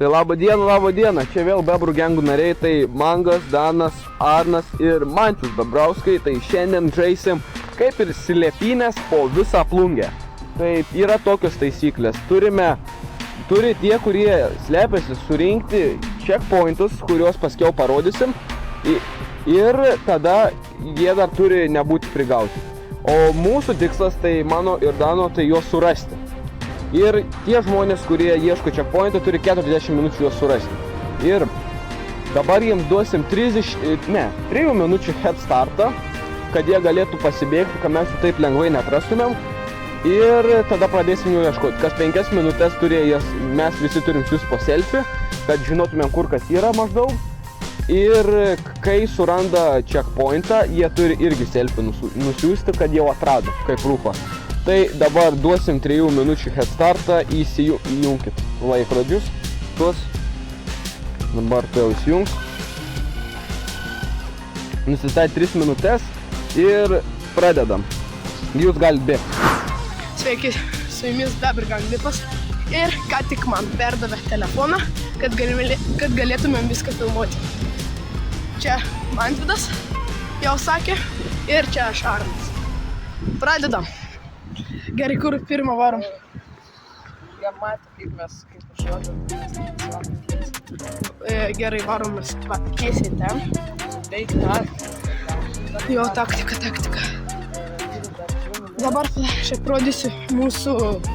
Tai laba diena, čia vėl Bebrų gengų nariai, tai Mangas, Danas, Arnas ir Mančius Bebrauskai, tai šiandien žaisim kaip ir slėpynės po visą plungę. Tai yra tokios taisyklės, turi tie, kurie slepiasi, surinkti checkpointus, kuriuos paskiau parodysim ir tada jie dar turi nebūti prigauti. O mūsų tikslas, tai mano ir Dano, tai juos surasti. Ir tie žmonės, kurie ieško checkpointų, turi 40 minučių juos surasti. Ir dabar jiems duosim 3 minučių head startą, kad jie galėtų pasibėgti, kad mes jų taip lengvai neatrastumėm. Ir tada pradėsim jų ieškoti. Kas 5 minutės mes visi turim siųsti po selfie, kad žinotumėm, kur kas yra maždaug. Ir kai suranda checkpointą, jie turi irgi selfie nusiųsti, kad jau atrado, kaip rūpa. Tai dabar duosim 3 minučių head startą, įjunkit laikrodžius, tuos, dabar tu jau įsijungs. Nusistatyti 3 minutės ir pradedam. Jūs galite bėgti. Sveiki, su jumis Bebrų Ganglipas ir ką tik man perdavė telefoną, kad galėtumėm viską filmuoti. Čia Mantvidas jau sakė ir čia aš Arnas. Pradedam. Gerai, kur pirmą varom? Jie matė, kaip mes išvažiuodam. Gerai, varom mes tiesiai ten. Jo, taktika. Dabar aš aprodysiu mūsų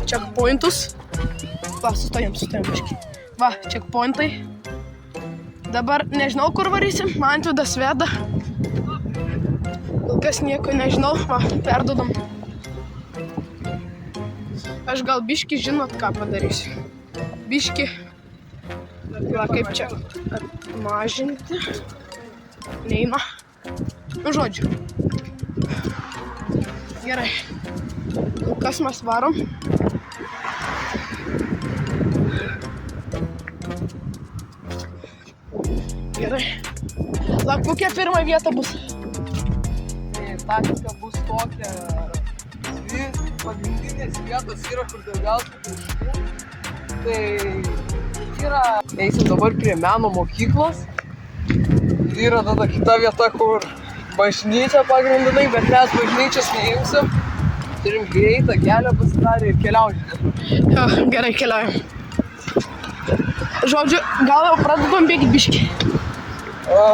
checkpointus. Va, sustojam biškį. Va, checkpointai. Dabar nežinau, kur varysim, Mantvidas veda. Kol kas nieko nežinau, va, perdodam. Aš gal biškį žinot, ką padarysiu. Biškį, va, kaip čia mažinti. Neina. Nu, žodžiu. Gerai. Kol kas mes varom. Gerai. Lak, kokia pirma vieta bus? Tai taktika bus tokia. Dvi pagrindinės vietos yra, kur daugiausiai taškų. Tai yra, eisim dabar prie meno mokyklos. Yra tada kita vieta, kur bažnyčia pagrindinai, bet mes bažnyčios neimsim. Turim greitą kelią pasidarę ir keliaujam. Jo, gerai, keliaujam. Žodžiu, gal jau pradedam bėgti biškį.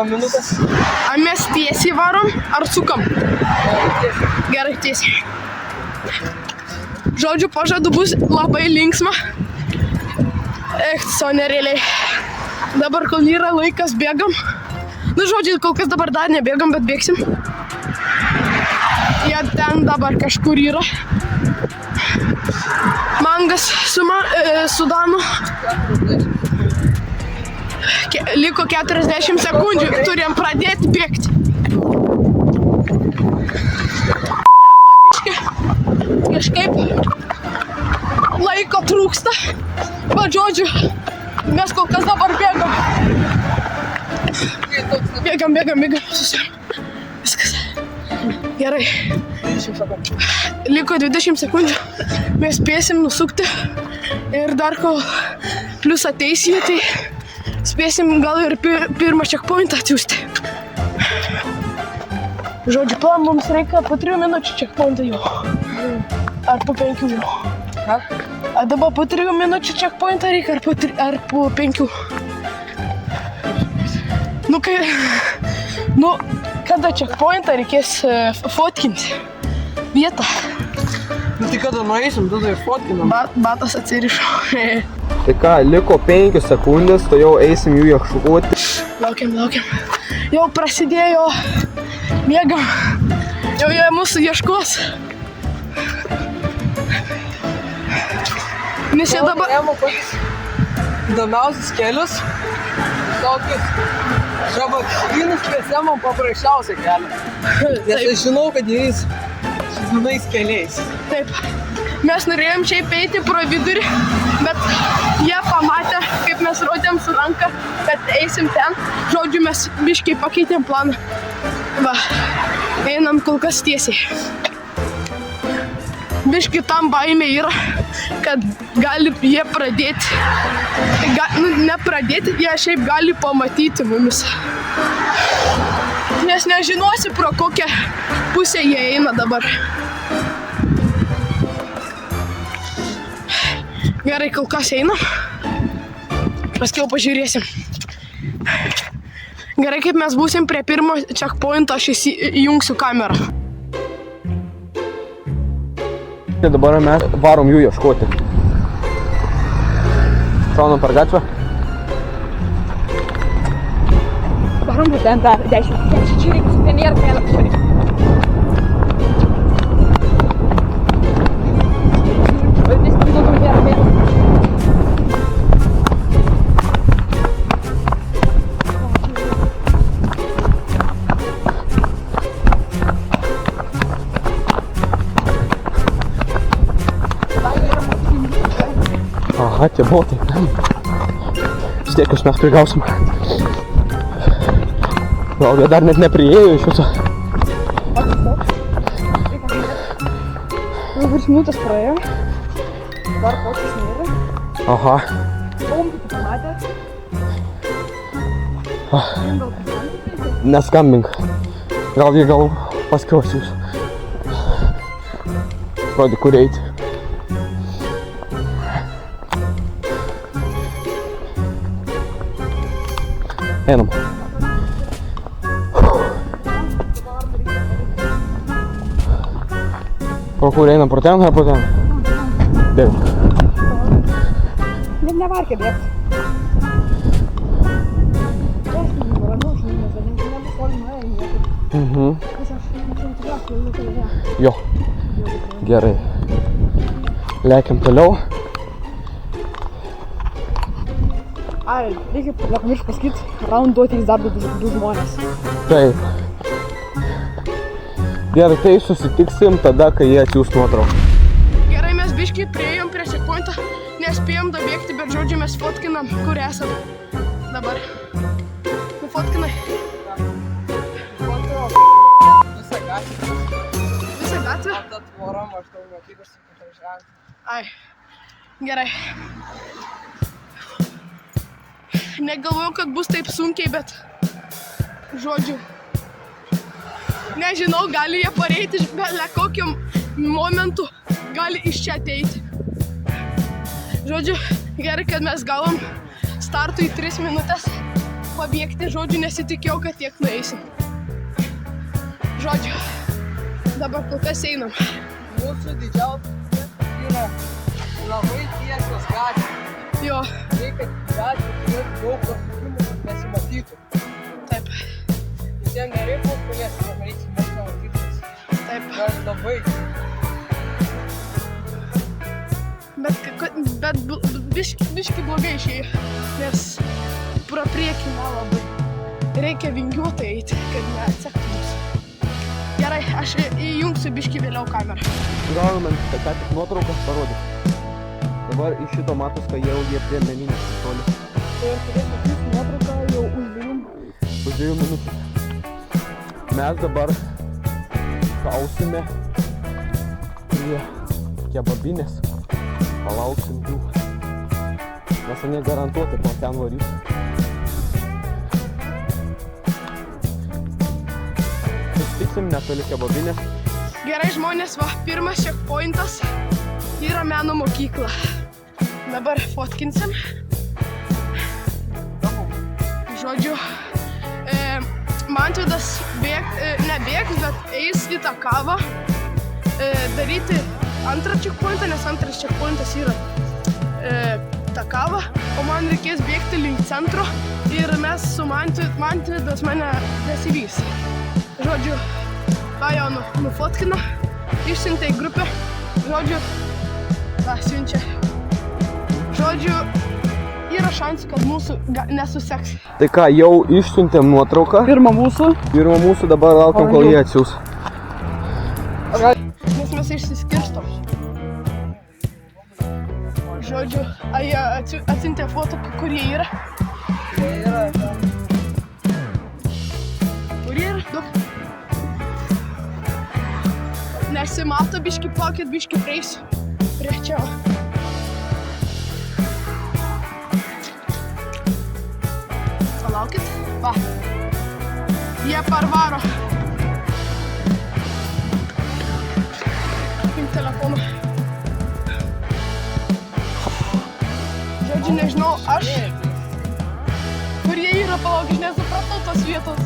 Minutės. Ar mes tiesiai varom, ar sukam? Gerai, tiesiai. Žodžiu, pažadu bus labai linksma. So nerealiai. Dabar, kol yra laikas, bėgam. Nu, žodžiu, kol kas dabar dar nebėgam, bet bėgsim. Jie ten dabar kažkur yra. Mangas su Danu. Liko 40 sekundžių, turim pradėti bėgti. Kažkaip laiko trūksta, bet žodžiu, mes kol kas dabar bėgam. Bėgam, viskas. Gerai. Liko 20 sekundžių, mes spėsim nusukti ir dar kol plius ateis jie, tai spėsim gal ir pirmą checkpointą atsiųsti. Žodžiu, plan mums reikia po 3 minučių checkpointą jau. Ar po 5 jau. Ar dabar po 3 minučių checkpointą reikia, ar po 5. Kada checkpointą reikės fotkinti vietą. Nu tai kada nueisim, tada ir fotkinam. Batas atsirišo. Tai ką, liko 5 sekundės, tai jau eisim jų ieškoti. Laukiam. Jau prasidėjo. Bėgam. Jau jie mūsų ieškos. Nes jie dabar... Įdomiausius kelius. Tokius žabakštynus mes paprasčiausią kelią. Nes aš žinau, kad jais žinais keliais. Taip. Mes norėjom čia eiti pro vidurį, bet jie pamatė, kaip mes rodėm su ranka, kad eisim ten. Žodžiu, mes biškai pakeitėm planą. Va, einam kol kas tiesiai. Biškai tam baimė yra, kad gali jie pradėti. Nepradėti, jie šiaip gali pamatyti mumis. Nes nežinosi, pro kokią pusę jie eina dabar. Gerai, kol kas einam. Paskiau pažiūrėsim. Gerai, kaip mes būsim prie pirmo checkpointo, aš įjungsiu kamerą. Dabar mes varom jų ieškoti. Šaunam per gatvę. Varom ten dar 10. Čia reikia su ten ir kelią pažiūrėti. Aha, tie botai. Vis tiek mes prigausim. Gal jie dar net nepriėjo iš viso. Jau virš minutės praėjo. Dar kokius nėra. Aha. Paumkite, pamatė. Neskambink. Gal jie paskriaus jūs. Rodi, kur eiti. Einam. Pro kur einam? Pro ten ar pro ten? Bėgam. Net nevarkė bėgti. Jo. Gerai. Lekiam toliau. Ai, reikia nepamiršti pasakyti, raunduoti dar du žmonės. Taip. Gerai, tai susitiksim tada, kai jie atsiųs nuotrauką. Gerai, mes biškai priėjom prie checkpointą, nespėjom dabėgti, bet žodžiu mes fotkinam, kur esam dabar. Nufotkinai. Visą gatvę. Visą gatvę? Ta tvora maždaug matytas supažavęs. Ai, gerai. Negalvojau, kad bus taip sunkiai, bet žodžiu. Nežinau, gali jie pareiti, bet kokiu momentu gali iš čia ateiti. Žodžiu, gerai, kad mes gavom startui 3 minutės pabėgti, žodžiu, nesitikėjau, kad tiek nueisim. Žodžiu, dabar kol kas einam. Mūsų didžiausias yra labai tiesios gatvės. Jo, Reikia gatvės turėti daug pasukimų, kad nesimatytų. taip, Visiems nereikia paliesti, kad reikia nesimatytis. taip. Gal labai. Bet biški blogai išėjo, nes pro priekį nelabai. Reikia vingiuotai eiti, kad neatsektų mus. Gerai, aš įjungsiu biški vėliau kamerą. Gal man ką tik nuotraukas parodė. Dabar iš šito matos, kad jau jie prie meninės kontrolės. Ir turės matyti nuotrauką jau už 2 minučių. Mes dabar kausime prie kebabinės. Palauksim jų. Mes negarantuoti po ten varys. Susitiksim netoli kebabinės. Gerai, žmonės, va, pirmas checkpointas yra meno mokykla. Dabar fotkinsim. Žodžiu, Mantvydas nebėgs, bet eis į tą kavą daryti antrą checkpointą, nes antras checkpointas yra ta kava, o man reikės bėgti link centro ir mes su Mantvydas mane nesivys. Žodžiu, tą jau nufotkina, išsiuntė į grupę, žodžiu, tą siunčia. Žodžiu, yra šansų, kad mūsų nesuseks. Tai ką, jau išsiuntėm nuotrauką. Pirmą mūsų, Dabar laukiam, kol jie atsiūs. Nes mes išsiskirstom. Žodžiu, jie atsiuntė foto, kur jie yra. Jie yra Kur jie yra? Daug. Nesimato biški, plaukit biški prieisiu prie čia. palaukit. Va. Jie parvaro. Imk telefoną. Žodžiu, nežinau, aš. Kur jie yra, palauk, aš nesupratau tos vietos.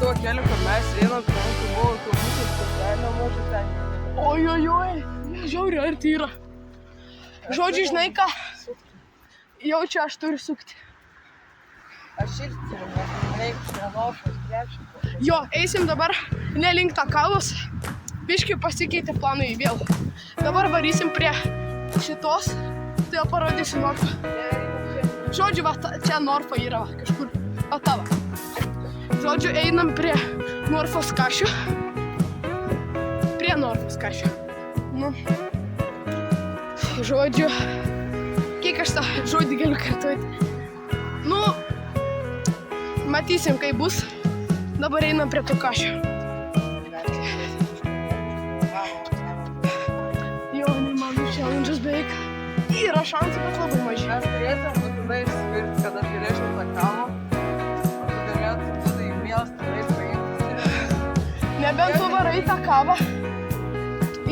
Tuo keliu, kur mes einam, ten buvo autobusas, socialinio mūsų ten. Ojojoj, žiauri arti yra. Žodžiu, žinai ką? Jau čia aš turiu sukti. Aš irgi turiu, reikia nenofas, krepšį. Jo, eisim dabar nelink Takavos. Biškai pasikeitė planai vėl. Dabar varysim prie šitos. Tai jau parodysiu Norfą. Žodžiu, va, čia Norfa yra va, kažkur. Va tava. Žodžiu, einam prie Norfos kašio. Prie Norfos kašio. Nu. Žodžiu, kiek aš tą žodį galiu kartuoti. Nu, matysim, kaip bus. Dabar einam prie to kašio. Jo, neįmanų challenge'as beveik. Yra šansų, bet labai maži. Mes turėtum būtinai įsivirti, kad aš galėčiau tą kavą. Tu galėtum tada į miestą, paimti. Nebent tu varai tą kavą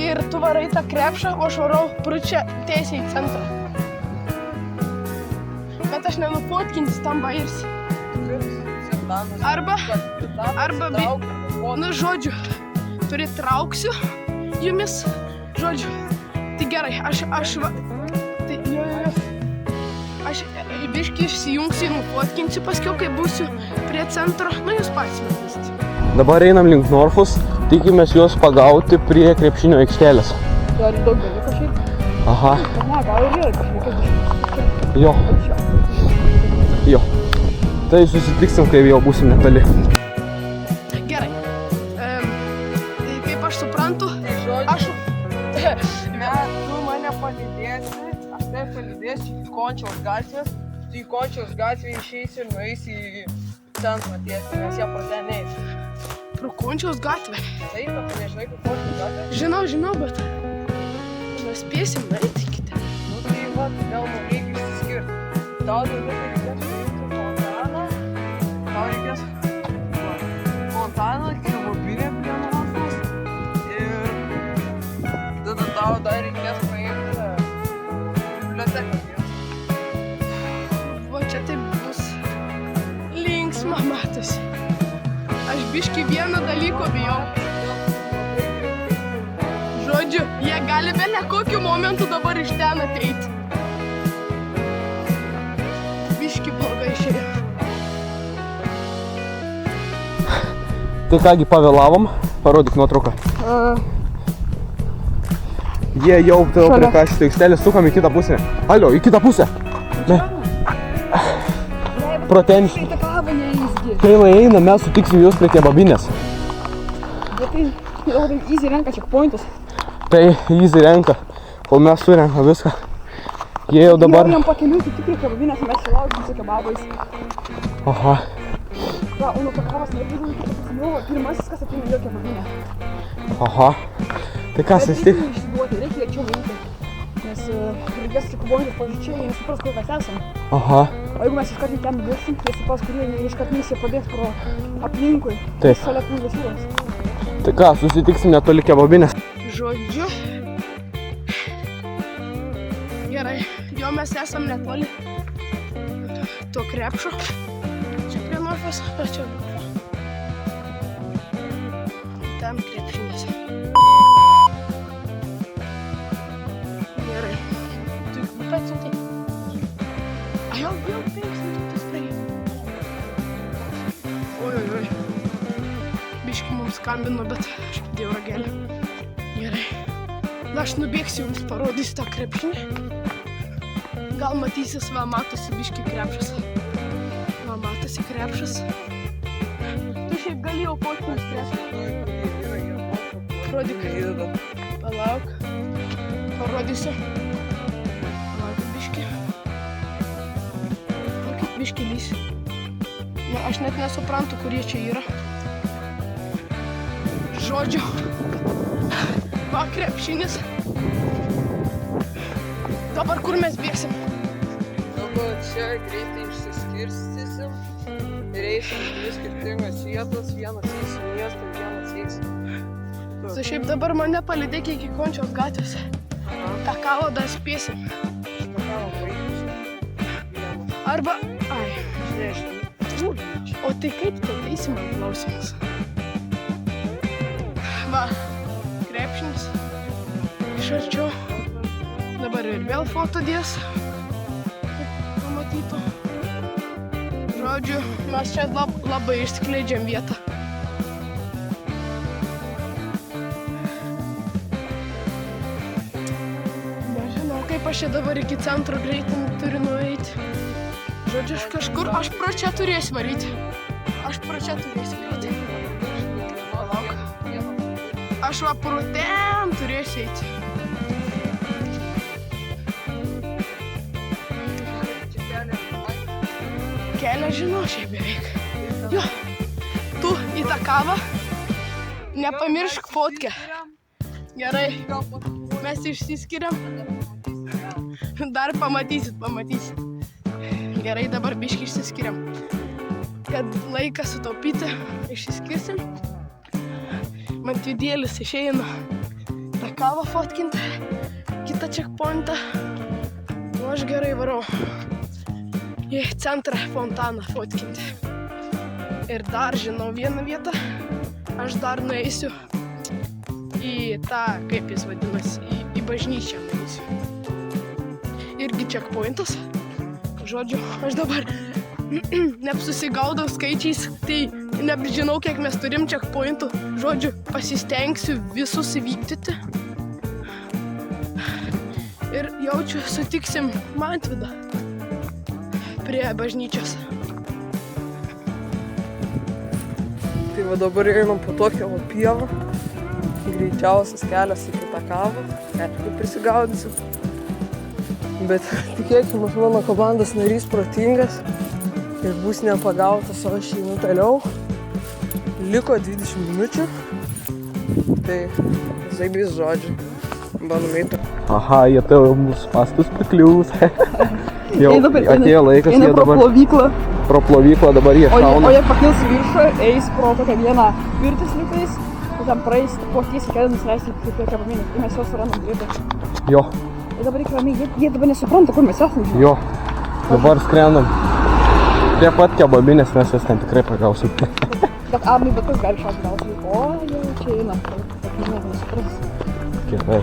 ir tu varai tą krepšą, o aš varau pručia tiesiai į centrą. Bet aš nenufotkinsiu tam bairsi. Arba, nu žodžiu, turi trauksiu jumis, žodžiu. Tai gerai, aš biškį išsijungsiu ir nufotkinsiu paskiau, kai būsiu prie centro. Nu, jūs patys matysite. Dabar einam link Norfos, tikimės juos pagauti prie krepšinio aikštelės. Dar daug dalykų šiaip. Aha, Ne, gal ir yra kažkokia. jo, jo. Tai susitiksim, kai jau būsim netoli. Gerai. Kaip aš suprantu, aš... Tu mane palydėsi, aš tai palydėsiu į Končiaus gatvės. Tu į Končiaus gatvę išeisi ir nueisi į centrą tiesiai, nes jie pro ten neis. Pro Končiaus gatvę. Taip, tu nežinai, kur Končiaus gatvė. Žinau, bet mes spėsim nueiti kiti. Nu tai va, vėl man reikia išsiskirti. Tau daugiau reikės paimti fontaną. Tau reikės fontaną, kebabinę prie Norfos. Ir tada tau dar reikės paimti biblioteką. Va čia taip bus linksma matosi. Aš biškį vieną dalyko bijau. Žodžiu, jie gali bele kokiu momentu dabar iš ten ateiti. Biškį blogai išėjo. Tai kągi, pavėlavom, parodyk nuotrauką. Jie jau prie kašito aikštelės, sukam į kitą pusę. Alio, į kitą pusę. Ne. Pro ten. Tai tą kavą neįsgi. Kai einam, mes sutiksim juos prie kebabinės. Bet tai labai easy renka checkpointus. Tai easy renka, kol mes surenkam viską. Jie jau dabar... Jiem pakeliui tik prie kebabinės, mes čia lauksim su kebabais. Aha. Va, Uno Takavos nebuvo, pirmasis, kas ateina jo kebabinė. Aha. Tai kas vis tik? Bet išsiduoti, reikia lėčiau eiti. Nes reikės checkpointus pažiūrėčiai, jie nesupras, kur mes esam. Aha. O jeigu mes iškart ten nubėgsim, jie supras, kurie iškart misija pabėgs pro aplinkui. Taip. Šalia Plungės jūros. Tai ką, susitiksim netoli kebabinės. Žodžiu. Gerai, jo mes esam netoli to krepšo. Čia prie Norfos, ar čia Norfa? Tam krepšinės. Gerai. Tu pats sutai. A jau 5 minutės praėjo. Oi. Biški mums skambino, bet aš padėjau ragelį. Gerai. Aš nubėgsiu jums parodysiu tą krepšinį. Gal matysis, va, matosi biški krepšas. Va, matosi krepšas. Tu šiaip galėjau potkinus krepšą. Rodyk. Palauk. Parodysiu. Palauk biški. Kaip biški lysi. Na, aš net nesuprantu, kurie čia yra. Žodžiu. Va, krepšinis. Dabar kur mes bėgsim? jeigu čia greitai išsiskirstysim ir eisim dvi skirtingas vietas, vienas eis į miestą, vienas eis. Tai šiaip dabar mane palydėk iki Končiaus gatvės. tą kavą dar spėsim. Arba... Ai, o tai kaip tu eisi man klausimas? Va, krepšinis. Iš arčiau. Dabar ir vėl foto dės. Pamatytų. Žodžiu, mes čia labai išskleidžiam vietą. Nežinau, kaip aš čia dabar iki centro greitai turiu nueiti. Žodžiu, aš pro čia turėsiu varyti. Palauk. Aš va pro ten turėsiu eiti. Kelią žinau šiaip beveik. Jo, tu į tą kavą nepamiršk fotkę. Gerai, mes išsiskiriam. Dar pamatysit. Gerai, dabar biškį išsiskiriam. Kad laiką sutaupyti, išsiskirsim. Man vidėlis išeina tą kavą fotkinti, kitą checkpointą. O aš gerai varau į centrą fontaną fotkinti. Ir dar žinau vieną vietą, aš dar nueisiu į tą, kaip jis vadinasi, į bažnyčią nueisiu. Irgi checkpointas. Žodžiu, aš dabar neapsusigaudau skaičiais, tai nežinau, kiek mes turim checkpointų. Žodžiu, pasistengsiu visus įvykdyti. Ir jaučiu, sutiksim Mantvydą prie bažnyčios. Tai va dabar einam po tokią pievą. Greičiausias kelias iki tą kavą. Aišku, prisigaudysim. Bet tikėkime, mano komandos narys protingas ir bus nepagautas, o aš einu toliau. Liko 20 minučių. Tai zaibys žodžiu. Bandom eiti. Aha, jie tai mūsų pastus prikliūs. Jau atėjo laikas, jie dabar pro plovyklą dabar jie šauna. O jie pakils viršą, eis pro tokią vieną pirtis liukais, o ten praeis po tiesiai kelią nusileisti kaip prie kavamynės. Ir mes jau surandam greitai. Jo. Ir dabar reikia ramiai, jie dabar nesupranta, kur mes esam. Jo. Dabar skrendam. Prie pat kebabinės mes jas ten tikrai pagausim. Bet Arnui bet kas gali šaukti gausiai. O, jau čia eina. Bet nieko nesupras. Kietai.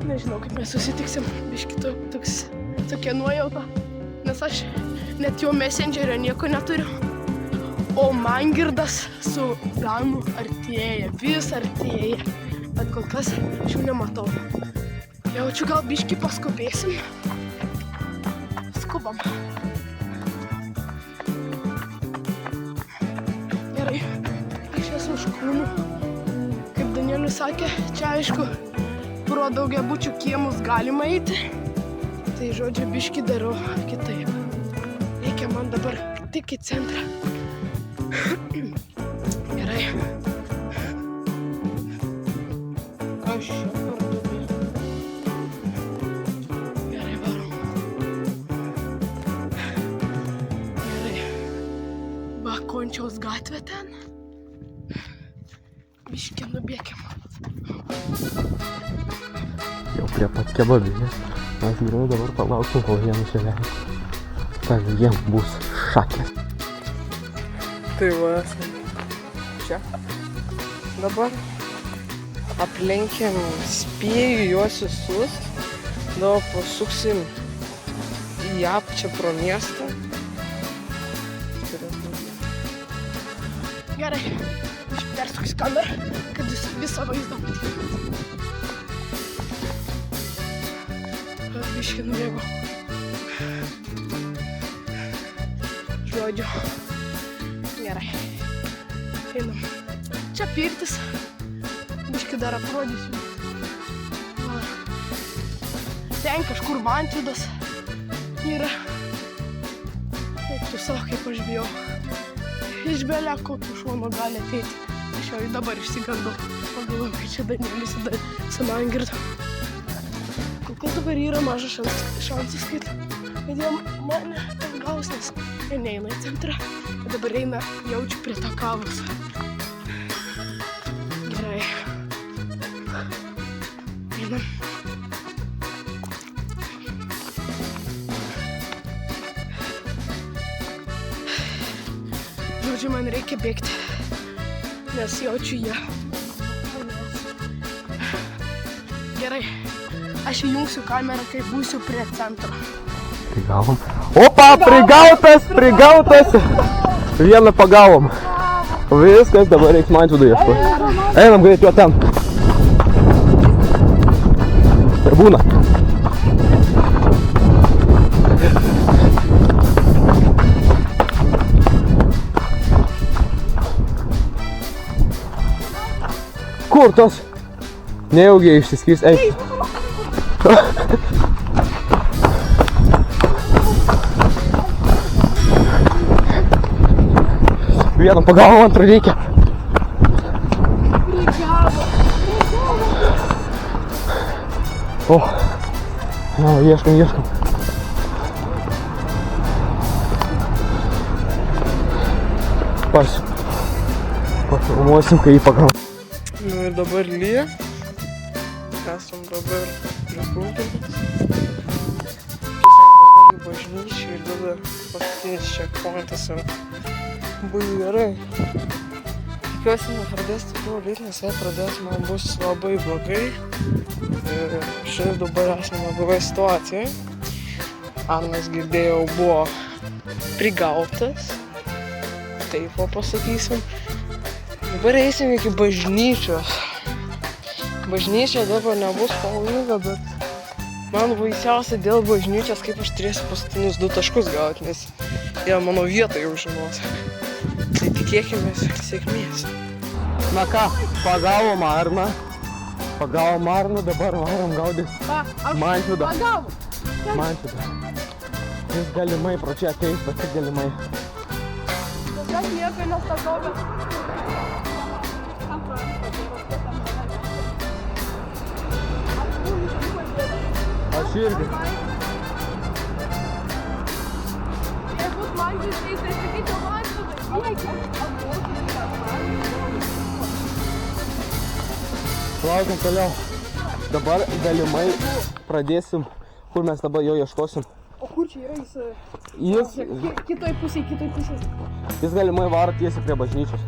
Nežinau, kaip mes susitiksim, biškį tokia nuojauta, nes aš net jo messengerio nieko neturiu. O Mangirdas su Danu artėja, vis artėja, bet kol kas aš jau nematau. Jaučiu, gal biškį paskubėsim. Skubam. Gerai, aš esu už kūnų. Kaip Danielius sakė, čia aišku, pro daugiabučių kiemus galima eiti, tai žodžiu biškį darau kitaip. Reikia man dabar tik į centrą. Gerai. Aš čia parduobė. Gerai, varom. Gerai. Va, Končiaus gatvė ten. Biškį nubėkim. Jau prie pat kebabinės. Mes geriau dabar palauksim, kol jie nusileis. Tai jiem bus šakės. Tai va, esam čia. Dabar aplenkiam, spėju juos visus. Dabar pasuksim į apčią pro miestą. Gerai. Aš persuksiu kamerą, kad jūs visą vaizdą matytumėt. Biškį nubėgau. Žodžiu. Gerai. Einam. Čia pirtis. Biškį dar aprodysiu. Ten kažkur Mantvydas yra. Kaip tu savo, kaip aš bijau. Iš beleko tų šono gali ateiti. Aš jau dabar išsigandau. Pagalvojau, kad čia Danielius su Mangirdu. kad dabar yra mažas šansas, kad jie mane gaus, nes jie neina į centrą, bet dabar eina, jaučiu prie to kavos. Gerai. Einam. Žodžiu, man reikia bėgti, nes jaučiu jie. Gerai, aš įjungsiu kamerą, kai būsiu prie centro. Prigavom. Opa, prigautas! Vieną pagavom. Viskas, dabar reiks Mantvydo ieškoti. Einam greit jo ten. Ir būna. Kur tos? Nejaugi išsiskys, eik. Vieną pagavom, antrą reikia. O, no, ieškam. Pasirumuosim, kai jį pagavom. Nu ir dabar lyja. Esam dabar prie Kultūros. Dabar į bažnyčią ir dabar paskutinis checkpointas ir bus gerai. Tikiuosi nepradės tikrų lyt, nes jei pradės, man bus labai blogai. Ir šiandien dabar esame blogai situacijai. Arnas, girdėjau, buvo prigautas. Taip pasakysim. Dabar eisim iki bažnyčios. Bažnyčia dabar nebus pavojinga, bet man baisiausia dėl bažnyčios, kaip aš turėsiu paskutinius 2 taškus gauti, nes jie mano vietą jau žinos. Tai tikėkimės sėkmės. Na ką, pagavom Arną, dabar varom gaudyti Mantvydą. Jis galimai pro čia ateis, bet tik galimai. Aš nieko nesakau, bet... Aš irgi. Jei būt man visai, tai sakyčiau Mantvidai. Laukiam toliau. Dabar galimai pradėsim, kur mes dabar jo ieškosim. O kur čia yra jis? Jis Kitoj pusėj. Jis galimai varo tiesiai prie bažnyčios.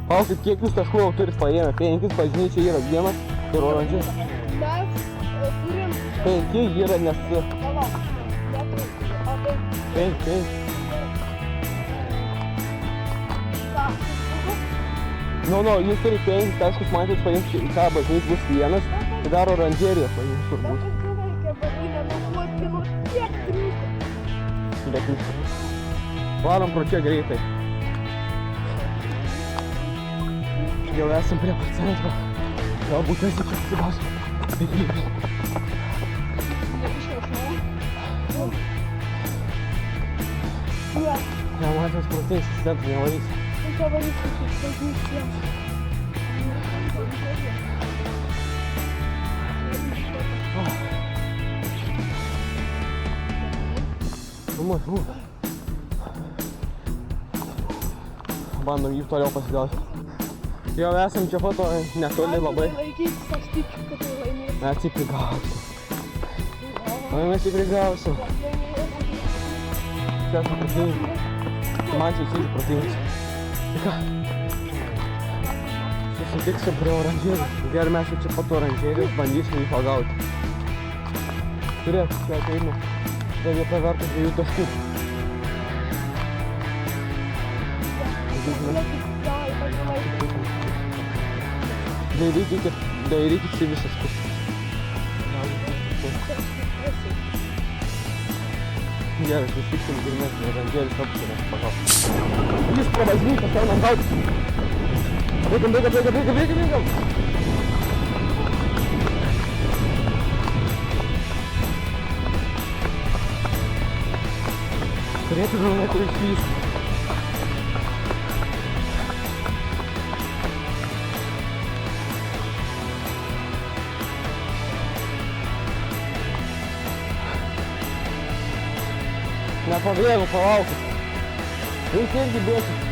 Palaukit, kiek jūs taškų jau turit paėmę? 5 bažnyčia yra 1 ir oranžė. Mes turim... 5 yra, nes... Palauk, 5. Nu, jūs turit 5 taškus, man taip paimti į ką bažnyč bus 1, tai dar oranžerija paimti turbūt. Bet varom pro čia greitai. Jau esam prie pat centro. Galbūt esi čia atsibausiu. Ne, man tas proteis į centrą nevarys. Bandom jų toliau pasigauti. Jau esam čia foto netoli labai. Laikytis, aš tikiu, kad tai laimės. Mes jį prigausim. Mes jį prigausim. Čia esam protingi. Man čia įsėdži protingas. Tai ką? Susitiksim prie oranžėrijos. Gerai, mes jau čia pat oranžėrijos bandysim jį pagauti. Turėt, čia ateina. Tai vieta verta 2 taškų. Dairykit į visas pusės. Gerai, susitiksim girmės oranžėrijos apsirės pagauti. Jis prie bažnyčios einam gauti. Bėgam. Turėtų žinai, kur išvysti. Nepabėgu, palaukit. Jūs irgi bėsit.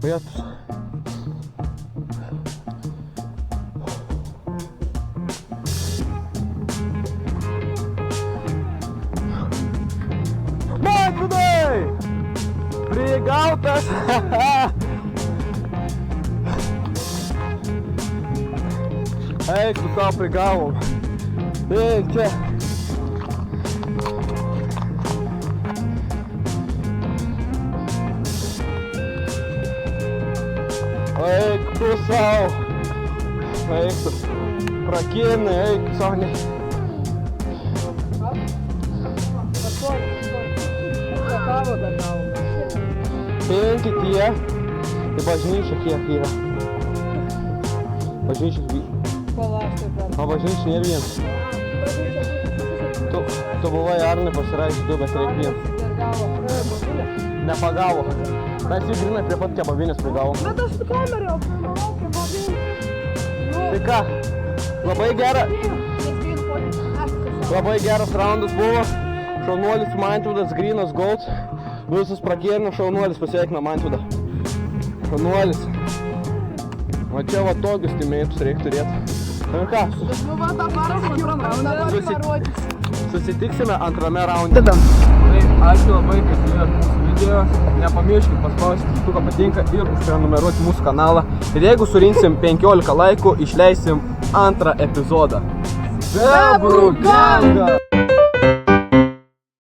Vietos. Matvydai! Prigautas! Eik, tu savo prigavom. Eik čia. Eik tu savo. Eik tu. Prakirnai, eik tu savo. Penki tie. Tai bažnyčia kiek yra. Bažnyčia. O bažnyčia nėra vienas. Tu buvai Arnai pasirašyti du, bet reik vienas. Nepagavo. Mes jį grinai prie pat kebabinės prigavom. Bet aš su kamerą filmavau kebabinę. Tai ką? Labai geras raundas buvo. Šaunuolis Mantvydas, Grynas Gold. Visas prakėrino šaunuolis, pasveikina Mantvydą. Šaunuolis. O čia va tokius timėtus reik turėti. Ir ką? Susitiksime antrame raunde. Tai ačiū labai, kad žiūrėjot mūsų video. Nepamirškit paspausti mygtuką patinka ir užprenumeruoti mūsų kanalą. Ir jeigu surinksim 15 laikų, išleisim antrą epizodą. Bebrų ganga!